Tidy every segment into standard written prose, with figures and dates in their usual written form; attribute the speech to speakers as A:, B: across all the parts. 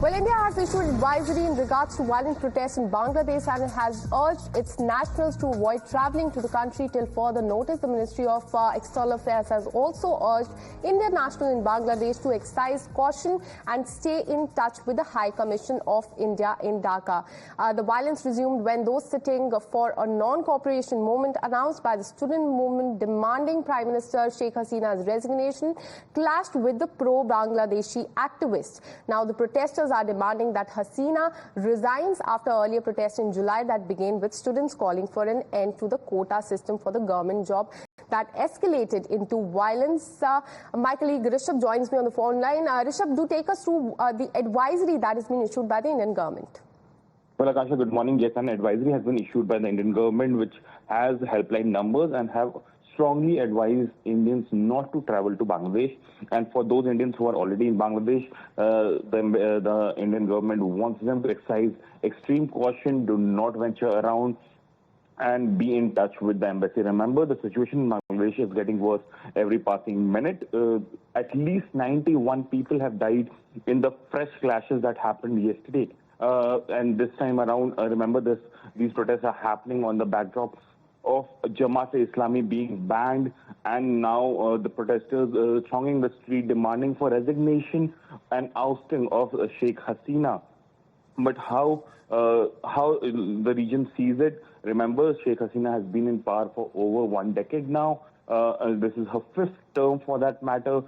A: Well, India has issued advisory in regards to violent protests in Bangladesh and has urged its nationals to avoid travelling to the country till further notice. The Ministry of External Affairs has also urged Indian nationals in Bangladesh to exercise caution and stay in touch with the High Commission of India in Dhaka. The violence resumed when those sitting for a non-cooperation movement announced by the student movement demanding Prime Minister Sheikh Hasina's resignation clashed with the pro-Bangladeshi activists. Now, the protesters are demanding that Hasina resigns after earlier protests in July that began with students calling for an end to the quota system for the government job that escalated into violence. My colleague Rishabh joins me on the phone line. Rishabh, do take us through the advisory that has been issued by the Indian government.
B: Well, Akasha, good morning. Yes, an advisory has been issued by the Indian government, which has helpline numbers and have strongly advised Indians not to travel to Bangladesh. And for those Indians who are already in Bangladesh, the Indian government wants them to exercise extreme caution, do not venture around, and be in touch with the embassy. Remember, the situation in Bangladesh is getting worse every passing minute. At least 91 people have died in the fresh clashes that happened yesterday. And this time around, remember these protests are happening on the backdrop of Jamaat-e-Islami being banned, and now the protesters thronging the street demanding for resignation and ousting of Sheikh Hasina. But how the region sees it, remember, Sheikh Hasina has been in power for over 1 decade now. This is her 5th term for that matter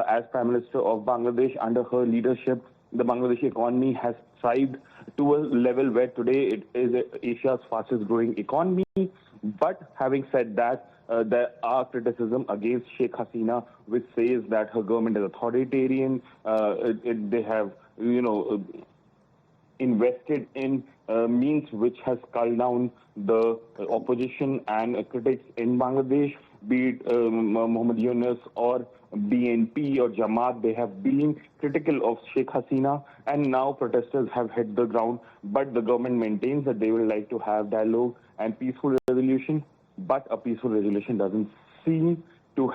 B: as Prime Minister of Bangladesh. Under her leadership, the Bangladeshi economy has thrived to a level where today it is Asia's fastest growing economy. But having said that, there are criticism against Sheikh Hasina, which says that her government is authoritarian. They have, invested in means which has culled down the opposition and critics in Bangladesh, be it Muhammad Yunus or BNP or Jamaat. They have been critical of Sheikh Hasina, and now protesters have hit the ground. But the government maintains that they would like to have dialogue and peaceful resolution, but a peaceful resolution doesn't seem to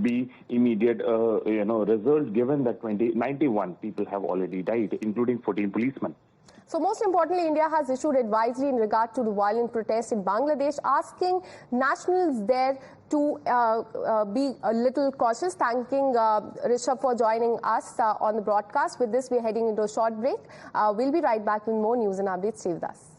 B: be immediate results, given that 91 people have already died, including 14 policemen.
A: So most importantly, India has issued advisory in regard to the violent protests in Bangladesh, asking nationals there to be a little cautious. Thanking Rishabh for joining us on the broadcast. With this, we're heading into a short break. We'll be right back with more news and updates. Stay with us.